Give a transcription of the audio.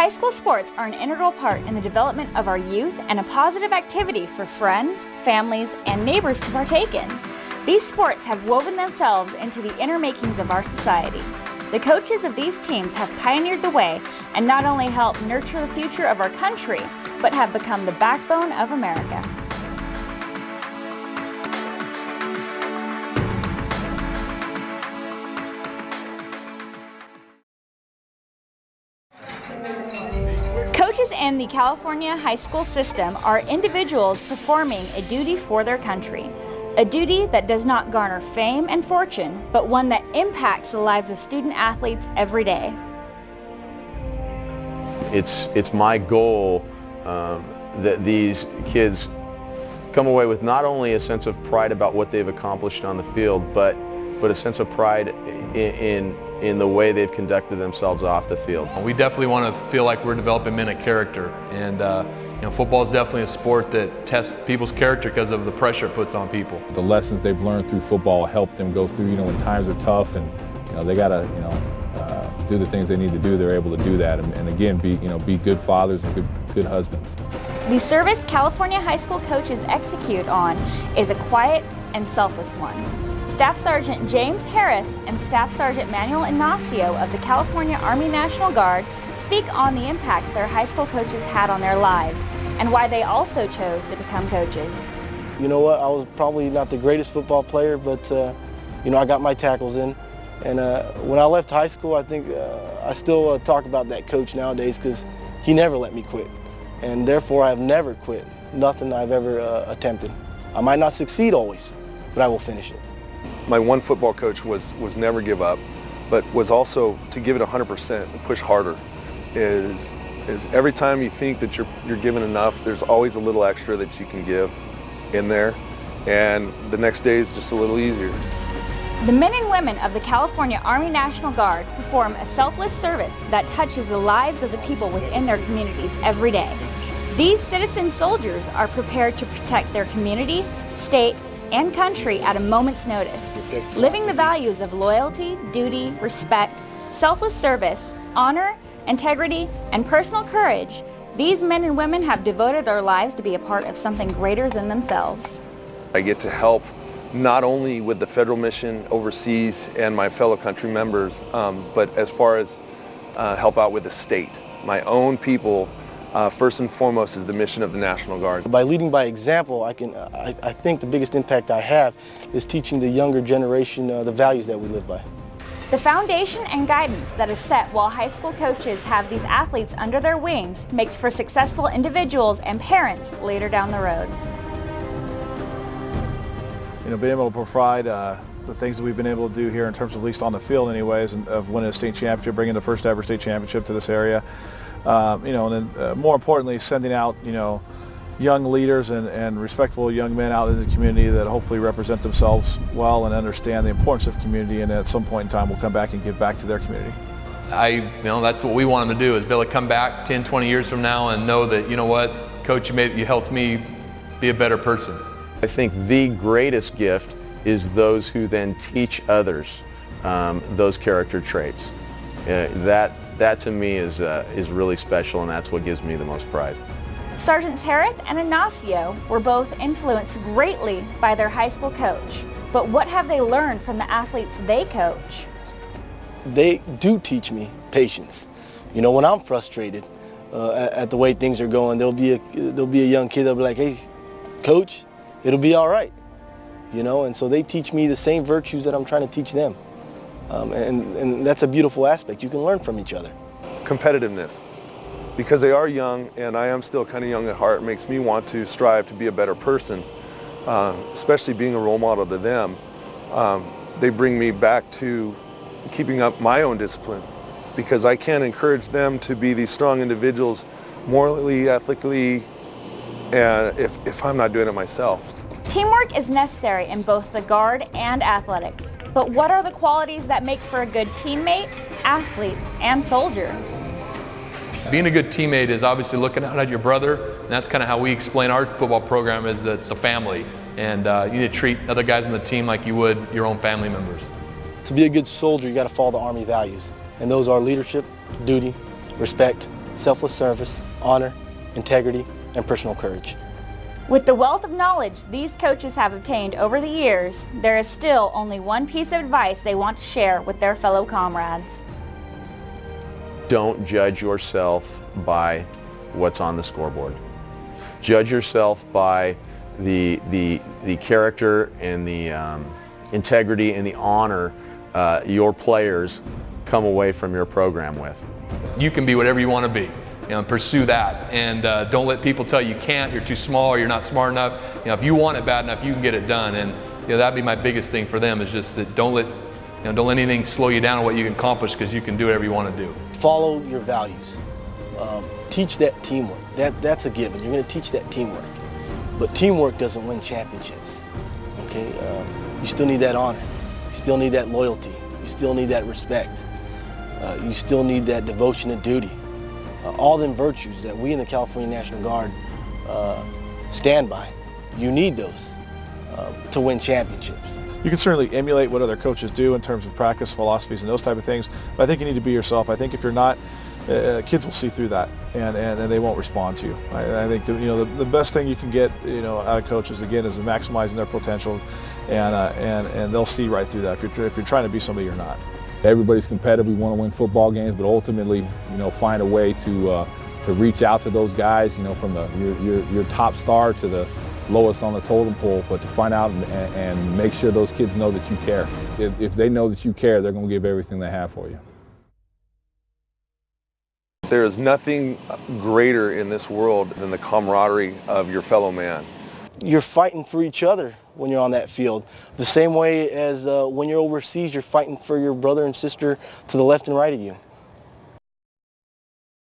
High school sports are an integral part in the development of our youth and a positive activity for friends, families, and neighbors to partake in. These sports have woven themselves into the inner makings of our society. The coaches of these teams have pioneered the way and not only helped nurture the future of our country, but have become the backbone of America. Coaches in the California high school system are individuals performing a duty for their country. A duty that does not garner fame and fortune, but one that impacts the lives of student athletes every day. It's my goal that these kids come away with not only a sense of pride about what they've accomplished on the field, but a sense of pride in the way they've conducted themselves off the field. We definitely want to feel like we're developing men of character, and football is definitely a sport that tests people's character because of the pressure it puts on people. The lessons they've learned through football help them go through, when times are tough and they got to do the things they need to do. They're able to do that, and again be good fathers and good husbands. The service California high school coaches execute on is a quiet and selfless one. Staff Sergeant James Harris and Staff Sergeant Manuel Ignacio of the California Army National Guard speak on the impact their high school coaches had on their lives and why they also chose to become coaches. You know what, I was probably not the greatest football player, but I got my tackles in. And when I left high school, I think I still talk about that coach nowadays because he never let me quit. And therefore, I have never quit. Nothing I've ever attempted. I might not succeed always, but I will finish it. My one football coach was never give up, but was also to give it 100% and push harder. Is every time you think that you're giving enough, there's always a little extra that you can give in there, and the next day is just a little easier. The men and women of the California Army National Guard perform a selfless service that touches the lives of the people within their communities every day. These citizen soldiers are prepared to protect their community, state, and country at a moment's notice, living the values of loyalty, duty, respect, selfless service, honor, integrity, and personal courage. These men and women have devoted their lives to be a part of something greater than themselves. I get to help not only with the federal mission overseas and my fellow country members, but as far as help out with the state. My own people, first and foremost, is the mission of the National Guard. By leading by example, I think the biggest impact I have is teaching the younger generation the values that we live by. The foundation and guidance that is set while high school coaches have these athletes under their wings makes for successful individuals and parents later down the road. Being able to provide the things that we've been able to do here in terms of, at least on the field anyways, and of winning a state championship, bringing the first ever state championship to this area, and then more importantly, sending out young leaders and respectable young men out in the community that hopefully represent themselves well and understand the importance of community, and at some point in time will come back and give back to their community. That's what we want them to do, is be able to come back 10, 20 years from now and know that, Coach, you helped me be a better person. I think the greatest gift is those who then teach others those character traits. That to me is really special, and that's what gives me the most pride. Sergeants Harris and Ignacio were both influenced greatly by their high school coach. But what have they learned from the athletes they coach? They do teach me patience. When I'm frustrated at the way things are going, there'll be a young kid that'll be like, "Hey, Coach, it'll be all right." And so they teach me the same virtues that I'm trying to teach them. And that's a beautiful aspect. You can learn from each other. Competitiveness. Because they are young, and I am still kind of young at heart, makes me want to strive to be a better person, especially being a role model to them. They bring me back to keeping up my own discipline, because I can't encourage them to be these strong individuals morally, ethically, and if I'm not doing it myself. Teamwork is necessary in both the Guard and athletics. But what are the qualities that make for a good teammate, athlete, and soldier? Being a good teammate is obviously looking out at your brother, and that's kind of how we explain our football program, is that it's a family, and you need to treat other guys on the team like you would your own family members. To be a good soldier, you got to follow the Army values, and those are leadership, duty, respect, selfless service, honor, integrity, and personal courage. With the wealth of knowledge these coaches have obtained over the years, there is still only one piece of advice they want to share with their fellow comrades. Don't judge yourself by what's on the scoreboard. Judge yourself by the character and the integrity and the honor your players come away from your program with. You can be whatever you want to be. Pursue that, and don't let people tell you can't, you're too small, or you're not smart enough. If you want it bad enough, you can get it done. And that'd be my biggest thing for them, is just that don't let anything slow you down on what you can accomplish, because you can do whatever you want to do. Follow your values. Teach that teamwork. That's a given. You're going to teach that teamwork. But teamwork doesn't win championships. Okay, you still need that honor. You still need that loyalty. You still need that respect. You still need that devotion and duty. All them virtues that we in the California National Guard stand by. You need those to win championships. You can certainly emulate what other coaches do in terms of practice philosophies and those type of things, but I think you need to be yourself. I think if you're not, kids will see through that, and they won't respond to you. I think the best thing you can get out of coaches, again, is maximizing their potential, and they'll see right through that if you're trying to be somebody you're not. Everybody's competitive. We want to win football games, but ultimately, find a way to reach out to those guys, from your top star to the lowest on the totem pole, but to find out and make sure those kids know that you care. If they know that you care, they're going to give everything they have for you. There is nothing greater in this world than the camaraderie of your fellow man. You're fighting for each other when you're on that field. The same way as when you're overseas, you're fighting for your brother and sister to the left and right of you.